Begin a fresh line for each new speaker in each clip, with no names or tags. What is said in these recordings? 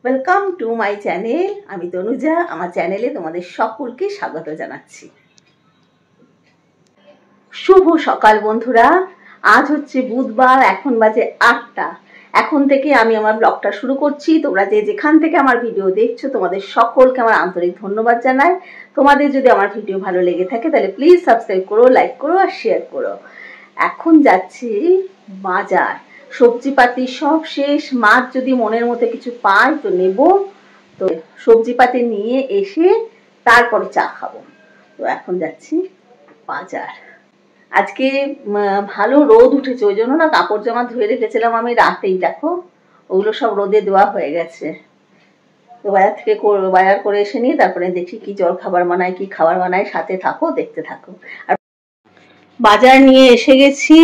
Welcome to my channel. আমি তনুজা। আমার চ্যানেলে তোমাদের সকলকে স্বাগত জানাচ্ছি। শুভ সকাল বন্ধুরা। আজ হচ্ছে বুধবার, এখন বাজে 8টা। এখন থেকে আমি আমার ব্লগটা শুরু করছি। তোমরা যে যেখান থেকে আমার ভিডিও দেখছো তোমাদের সকলকে আমার আন্তরিক ধন্যবাদ জানাই। তোমাদের যদি আমার ভিডিও ভালো লেগে থাকে তাহলে প্লিজ সাবস্ক্রাইব করো, লাইক করো আর শেয়ার করো। এখন যাচ্ছি বাজার, সবজিপাতি সব শেষ। মাছ যদি মনের মতো কিছু পাই তো নেব। তো সবজিপাতি নিয়ে এসে তারপরে চা খাবো। তো এখন যাচ্ছি বাজার। আজকে ভালো রোদ উঠেছে, ওই জন্য না কাপড় জামা ধুয়ে রেখেছিলাম আমি রাতেই, দেখো ওগুলো সব রোদে দেওয়া হয়ে গেছে। তো বাজার করে এসে নিয়ে তারপরে দেখি কি জল খাবার বানাই, কি খাবার বানাই। সাথে থাকো, দেখতে থাকো। আর বাজার নিয়ে এসে গেছি।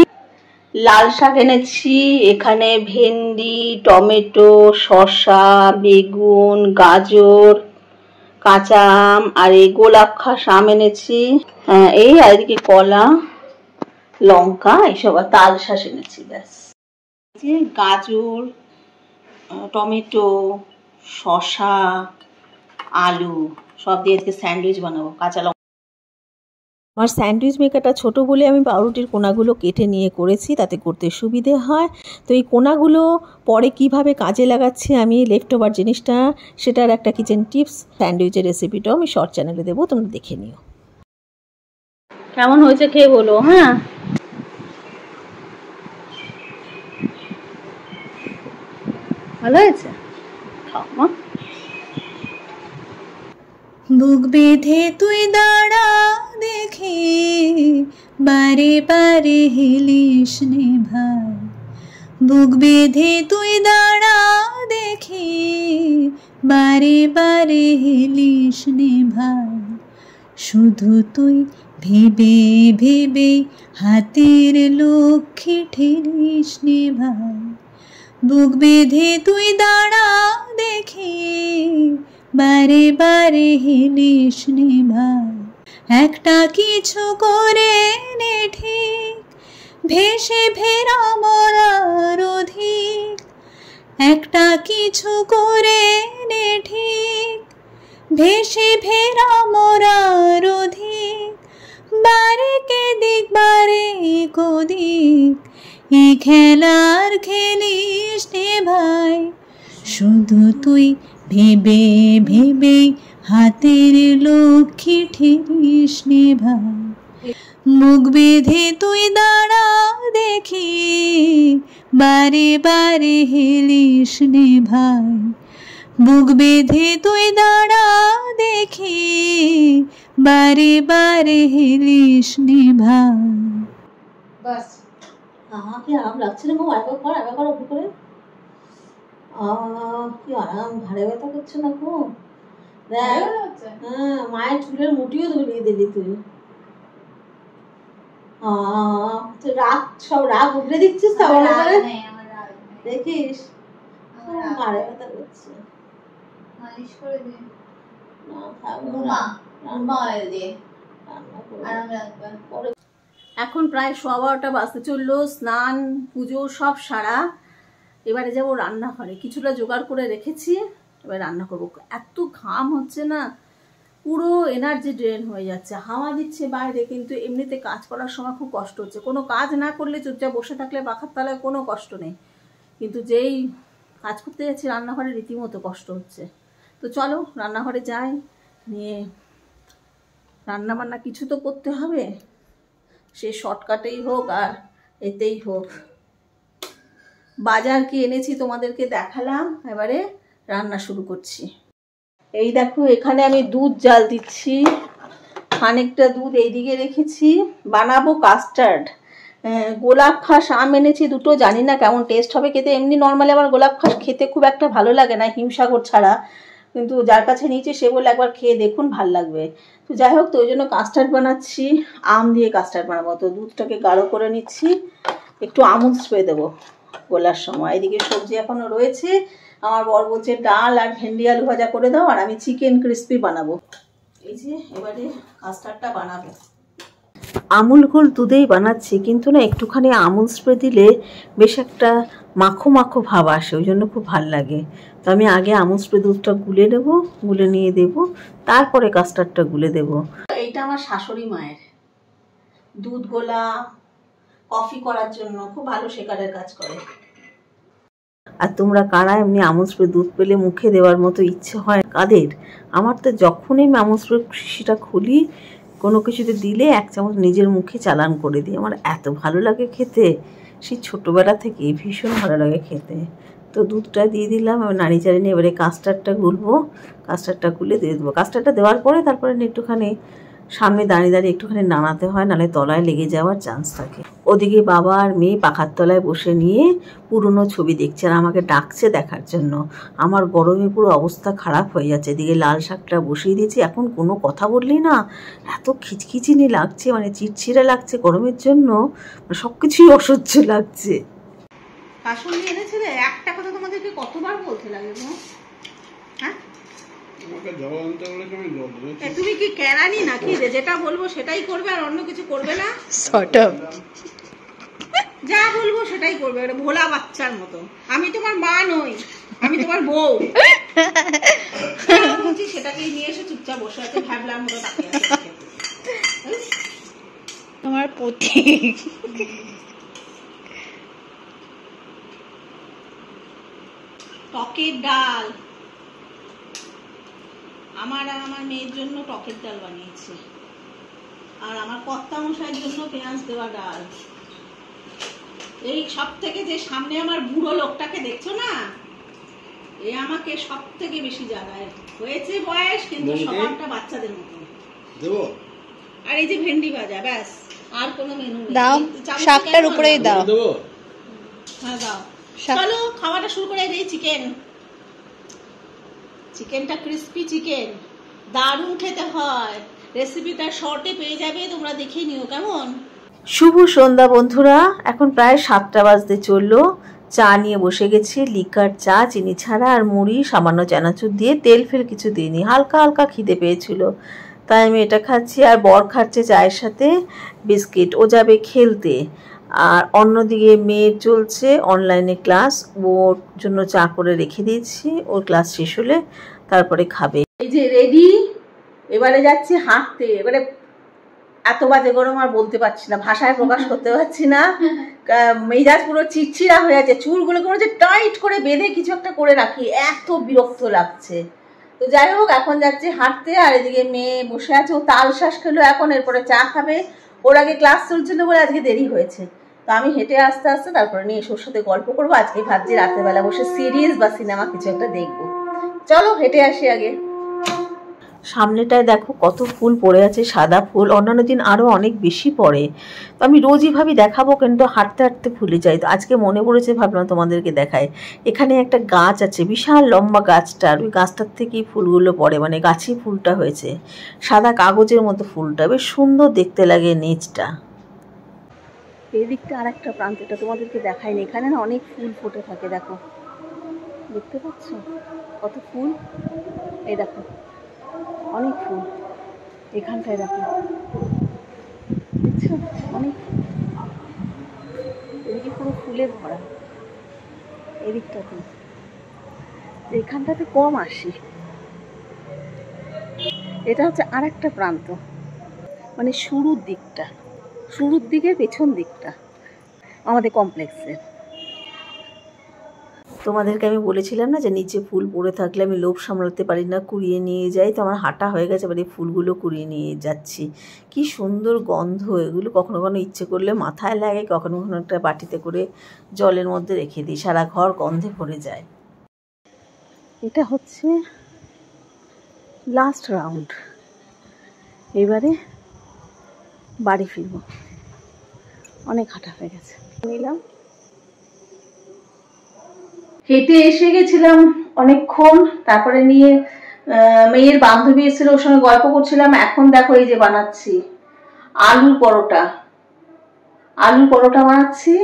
লাল শাক এনেছি, এখানে ভেন্ডি, টমেটো, শসা, বেগুন, গাজর, কাঁচা আম আর এই গোলাপ খাস আম এনেছি। এই আর এদিকে কলা, লঙ্কা এইসব, আর তাল শাঁস এনেছি। ব্যাস। গাজর, টমেটো, শসা, আলু সব দিয়ে আজকে স্যান্ডউইচ বানাবো। কাঁচা লঙ্কা।
আমার স্যান্ডউইচ মেকারটা ছোট বলে আমি পাউরুটির কোনাগুলো কেটে নিয়ে করেছি, তাতে করতে সুবিধে হয়। তো এই কোনাগুলো পরে কিভাবে কাজে লাগাচ্ছি আমি, লেফট ওভার জিনিসটা, সেটার একটা কিচেন টিপস স্যান্ডউইচের রেসিপিটাও আমি শর্ট চ্যানেলে দেবো, তোমরা দেখে নিও।
কেমন হয়েছে খেয়ে বলো। হ্যাঁ, ভালো হয়েছে, খাও মা।
বুক বেঁধে তুই দাঁড়া দেখি, বারে বারে হিলিস নে ভাই। বুক বেঁধে তুই দাঁড়া দেখি, বারে বারে হিলিস নে ভাই। শুধু তুই ভেবে ভেবে হাতের লক্ষ্যে ঠেলিস নে ভাই। বুক বেঁধে তুই দাঁড়া দেখি, বারে বারে হিলিস নে ভাই। একটা কিছু করে নে ঠিক, ভেসে ফেরা মরার অধিক। একটা কিছু করে নে ঠিক, ভেসে ফেরা মরার অধিক। বারে কে দিক বারে কদিক, এ খেলার খেলিস নে ভাই। শুধু তুই ভেবে ভেবে হাতের লক্ষ্যে ঠেলিস নে ভাই। মুখ বেঁধে তুই দাঁড়া দেখি, বারে বারে হেলিস নে ভাই। বুক বেঁধে তুই দাঁড়া দেখি, বারে বারে হেলিস নে ভাই।
বাস। কি আরাম লাগছে রে মা। একবার কর উঠে করে। কি আরাম, ঘাড়ে ব্যথা করছে না খুব? দেখ, হ্যাঁ, মায়ের চুলের মুঠিও ধরিয়ে দিলি তুই। সব রাগ উগড়ে দিচ্ছিস তো করে, দেখিস ঘাড়ে ব্যথা করছে।
মালিশ করে দে
না, থাকবো
না,
রান্না
অয়েল দিয়ে আরাম লাগবে।
এখন প্রায় 12:15 বাজতে চললো। স্নান পুজো সব সারা। এবারে যাবো রান্নাঘরে, কিছুটা জোগাড় করে রেখেছি, এবার রান্না করবো। এত ঘাম হচ্ছে না, পুরো এনার্জি ড্রেন হয়ে যাচ্ছে। হাওয়া দিচ্ছে বাইরে, কিন্তু এমনিতে কাজ করার সময় খুব কষ্ট হচ্ছে। কোনো কাজ না করলে, চুপচাপ বসে থাকলে পাখার তলায় কোনো কষ্ট নেই, কিন্তু যেই কাজ করতে যাচ্ছি রান্নাঘরে রীতিমতো কষ্ট হচ্ছে। তো চলো রান্নাঘরে যাই, নিয়ে রান্না বান্না কিছু তো করতে হবে, সে শর্টকাটেই হোক আর এতেই হোক। বাজার কি এনেছি তোমাদেরকে দেখালাম, এবারে রান্না শুরু করছি। এই দেখো, এখানে আমি দুধ জাল দিচ্ছি। খানিকটা দুধ এইদিকে রেখেছি, বানাবো কাস্টার্ড। গোলাপ খাস আম এনেছি দুটো, জানি না কেমন টেস্ট হবে খেতে। এমনি নর্মালি আমার গোলাপ খাস খেতে খুব একটা ভালো লাগে না, হিমসাগর ছাড়া, কিন্তু যার কাছে নিয়েছি সে বলে একবার খেয়ে দেখুন, ভাল লাগবে। তো যাই হোক, তো ওই জন্য কাস্টার্ড বানাচ্ছি, আম দিয়ে কাস্টার্ড বানাবো। তো দুধটাকে গাঢ় করে নিচ্ছি, একটু আমুল স্প্রে দেবো গোলার সময়। এদিকে সবজি এখনো রয়েছে। আমার বর বলছে ডাল আর ভেন্ডি আলু ভাজা করে দাও, আর আমি চিকেন ক্রিস্পি বানাবো। এই যে এবারে কাস্টার্ডটা বানাবো।
আমুল গোল দুধেই বানাচ্ছি, কিন্তু না একটুখানি আমুল স্প্রে দিলে বেশ একটা মাখো মাখো ভাব আসে, ওই জন্য খুব ভাল লাগে। তো আমি আগে আমুল স্প্রে দুধটা গুলে নেব, গুলে নিয়ে দেব, তারপরে কাস্টার্ডটা গুলে দেব।
এইটা আমার শাশুড়ি মায়ের দুধ গোলা কফি করার জন্য খুব ভালো শেকারের কাজ করে।
আর তোমরা কারা এমনি আমুল স্প্রে দুধ পেলে মুখে দেওয়ার মতো ইচ্ছে হয় কাদের? আমার তো যখনই আমি আমুল স্প্রে শিশিটা খুলি কোনো কিছুতে দিলে 1 চামচ নিজের মুখে চালান করে দিই। আমার এত ভালো লাগে খেতে, সেই ছোটোবেলা থেকে ভীষণ ভালো লাগে খেতে। তো দুধটা দিয়ে দিলাম, আমি নাড়ি চাড়ি নিয়ে এবারে কাস্টার্ডটা গুলবো, কাস্টার্ডটা গুলে দিয়ে দেবো। কাস্টার্ডটা দেওয়ার পরে তারপরে একটুখানি সামনে দাঁড়িয়ে দাঁড়িয়ে একটুখানি নাড়াতে হয়, নাহলে তলায় লেগে যাওয়ার চান্স থাকে। ওদিকে বাবা আর মেয়ে পাখার তলায় বসে নিয়ে পুরনো ছবি দেখছে আর আমাকে ডাকছে দেখার জন্য। আমার গরমে পুরো অবস্থা খারাপ হয়ে যাচ্ছে। এদিকে লাল শাকটা বসিয়ে দিয়েছি, এখন কোনো কথা বললেই না এত খিচখিচিনি লাগছে, মানে চিড়চিড়া লাগছে গরমের জন্য, সব কিছুই অসহ্য লাগছে।
কাসুন্দি এনেছিলে, একটা কথা তোমাদেরকে কতবার বলতে লাগে গো? হ্যাঁ তুমি কি কেরানি নাকি যেটা বলবো সেটাই করবে আর অন্য কিছু করবে না? যা বলবো সেটাই করবে, একটা ভোলা বাচ্চার মতো। আমি তোমার মা নই, আমি তোমার বউ। বলছি সেটাকেই নিয়ে এসে চুপচাপ বসে আছে, ভাবলাম মতো তাকিয়ে আছে
তোমার পতি।
টকের ডাল আমার আর আমার মেয়ের জন্য টকের ডাল বানিয়েছে, আর আমার কর্তা মশাইয়ের জন্য পেঁয়াজ দেওয়া ডাল। এই সব থেকে যে সামনে আমার বুড়ো লোকটাকে দেখছো না, এ আমাকে সব থেকে বেশি জ্বালায়। হয়েছে বয়স কিন্তু স্বভাবটা বাচ্চাদের মতো। আর এই যে ভেন্ডি ভাজা, ব্যাস আর কোনো মেনু নেই।
দাও, শাকটার উপরেই দাও।
হ্যাঁ দাও। চলো খাওয়াটা শুরু করে দিই। চিকেনটা ক্রিস্পি চিকেন, দারুণ খেতে হয়। রেসিপিটা শর্টে পেয়ে যাবে, তোমরা দেখে নিও কেমন।
শুভ সন্ধ্যা বন্ধুরা, এখন প্রায় 7টা বাজতে চললো। চা নিয়ে বসে গেছি, লিকার চা, চিনি ছাড়া, আর মুড়ি সামান্য চানাচুর দিয়ে, তেল ফেল কিছু দিইনি। হালকা হালকা খিদে পেয়েছিল তাই আমি এটা খাচ্ছি। আর বর খাচ্ছে চায়ের সাথে বিস্কিট, ও যাবে খেলতে। আর অন্যদিকে মেয়ের চলছে অনলাইনে ক্লাস, ওর জন্য চা করে রেখে দিয়েছি, ওর ক্লাস শেষ হলে তারপরে খাবে।
এই যে রেডি, এবারে যাচ্ছি হাঁটতে। এবারে এত বাজে গরম আর বলতে পারছি না, ভাষায় প্রকাশ করতে পারছি না। মেজাজ পুরো চিড়চিড়া হয়ে আছে, চুলগুলো কোনো যে টাইট করে বেঁধে কিছু একটা করে রাখি, এত বিরক্ত লাগছে। তো যাই হোক, এখন যাচ্ছি হাঁটতে। আর এদিকে মেয়ে বসে আছে, ও তাল শ্বাস খেলো এখন, এরপরে চা খাবে। ওর আগে ক্লাস চলছিল বলে আজকে দেরি হয়েছে। তো আমি হেঁটে আস্তে আস্তে তারপরে নিয়ে এসে ওর সাথে গল্প করবো। আজকে ভাবছি রাতের বেলা বসে সিরিজ বা সিনেমা কিছু একটা দেখবো। চলো হেঁটে আসি আগে।
সামনেটায় দেখো কত ফুল পড়ে আছে, সাদা ফুল। অন্যান্য দিন আরও অনেক বেশি পড়ে, তো আমি রোজই ভাবি দেখাবো, কিন্তু হাঁটতে হাঁটতে ভুলে যাই। তো আজকে মনে পড়েছে, ভাবলাম তোমাদেরকে দেখাই। এখানে একটা গাছ আছে, বিশাল লম্বা গাছটা, আর ওই গাছটার থেকেই ফুলগুলো পড়ে, মানে গাছেই ফুলটা হয়েছে। সাদা কাগজের মতো ফুলটা, বেশ সুন্দর দেখতে লাগে নিচটা।
এই দিকটা আর একটা প্রান্তটা তোমাদেরকে দেখায়নি, এখানে না অনেক ফুল ফুটে থাকে। দেখো, দেখতে পাচ্ছ কত ফুল? এই দেখো অনেক ফুল এখানটায়, দেখো দেখছো অনেক ফুল। এদিকে পুরো ফুলে ভরা, এদিকটাতে। এখানটাতে কম আসি। এটা হচ্ছে আর একটা প্রান্ত, মানে শুরুর দিকটা, শুরুর দিকের পেছন দিকটা আমাদের কমপ্লেক্সের।
তোমাদেরকে আমি বলেছিলাম না যে নিচে ফুল পড়ে থাকলে আমি লোভ সামলাতে পারি না, কুড়িয়ে নিয়ে যাই। তো আমার হাঁটা হয়ে গেছে, এবার এই ফুলগুলো কুড়িয়ে নিয়ে যাচ্ছি। কি সুন্দর গন্ধ এগুলো! কখনো কখনো ইচ্ছে করলে মাথায় লাগে, কখনো কখনো একটা বাটিতে করে জলের মধ্যে রেখে দিই, সারা ঘর গন্ধে ভরে যায়।
এটা হচ্ছে লাস্ট রাউন্ড, এবারে বাড়ি ফিরবো, অনেক হাঁটা হয়ে গেছে। নিলাম, হেঁটে এসে গেছিলাম অনেকক্ষণ, তারপরে নিয়ে মেয়ের বান্ধবী এসেছিল, ওর সঙ্গে গল্প করছিলাম। এখন দেখো এই যে বানাচ্ছি আলুর পরোটা, আলুর পরোটা বানাচ্ছি।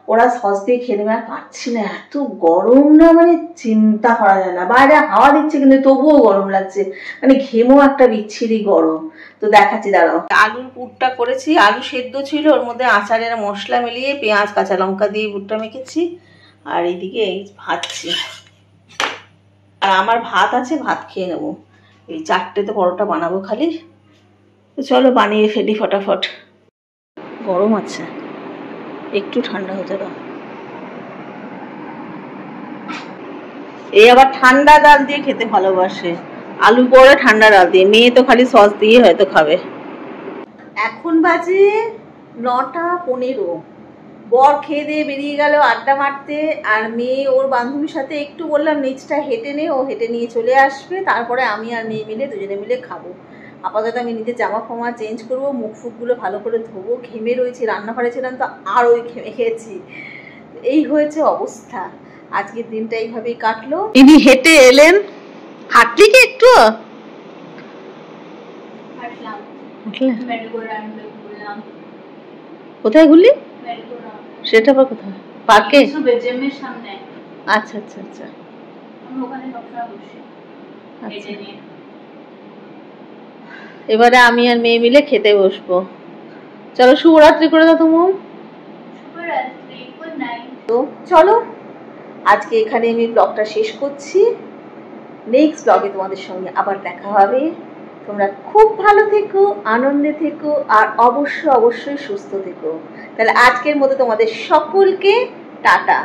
ওরা সস দিয়ে খেয়ে নেবে, আর পারছি না, এত গরম না, মানে চিন্তা করা যায় না। বাইরে হাওয়া দিচ্ছে কিন্তু তবুও গরম লাগছে, মানে ঘেমো একটা বিচ্ছিরি গরম। তো দেখাচ্ছি, দাঁড়াও। আলুর পুরটা করেছি, আলু সেদ্ধ ছিল, ওর মধ্যে আচারের মশলা মিলিয়ে পেঁয়াজ কাঁচা লঙ্কা দিয়ে পুরটা মেখেছি। আর এইদিকে এই ভাজছি, আর আমার ভাত আছে, ভাত খেয়ে নেবো। এই 4টেতে পরোটা বানাবো খালি। তো চলো বানিয়ে ফেলি ফটাফট। গরম আছে, একটু ঠান্ডা হতে দাও। এই আবার ঠান্ডা ডাল দিয়ে খেতে ভালোবাসে, আলু পরে ঠান্ডা ডাল দিয়ে। মেয়ে তো খালি সস দিয়ে হয়তো খাবে। এখন বাজে 9টা 15। বর খেয়ে দিয়ে বেরিয়ে গেল আড্ডা মারতে, আর মেয়ে ওর বান্ধবীর সাথে একটু বললাম নিচটা হেঁটে নে, ও হেঁটে নিয়ে চলে আসবে। তারপরে আমি আর মেয়ে মিলে দুজনে মিলে খাবো। আপাতত আমি নিজের জামা ফামা চেঞ্জ করবো, মুখ ফুকগুলো ভালো করে ধোবো। ঘেমে রয়েছি, রান্নাঘরে ছিলাম তো আর ওই ঘেমে গেছি। এই হয়েছে অবস্থা। আজকের দিনটা এইভাবেই কাটলো। ইনি হেঁটে এলেন, হাঁটলি কি একটু? কোথায় ঘুরলি? সেটা আবার কোথায়? পার্কে? আচ্ছা আচ্ছা আচ্ছা। এবারে আমি আর মেয়ে মিলে খেতে বসবো। চলো শুভরাত্রি করে দাও তুমি। তো চলো আজকে এখানে আমি ব্লগটা শেষ করছি। নেক্সট ব্লগে তোমাদের সঙ্গে আবার দেখা হবে। তোমরা খুব ভালো থেকো, আনন্দে থেকো, আর অবশ্যই সুস্থ থেকো। তাহলে আজকের মতো তোমাদের সকলকে টাটা।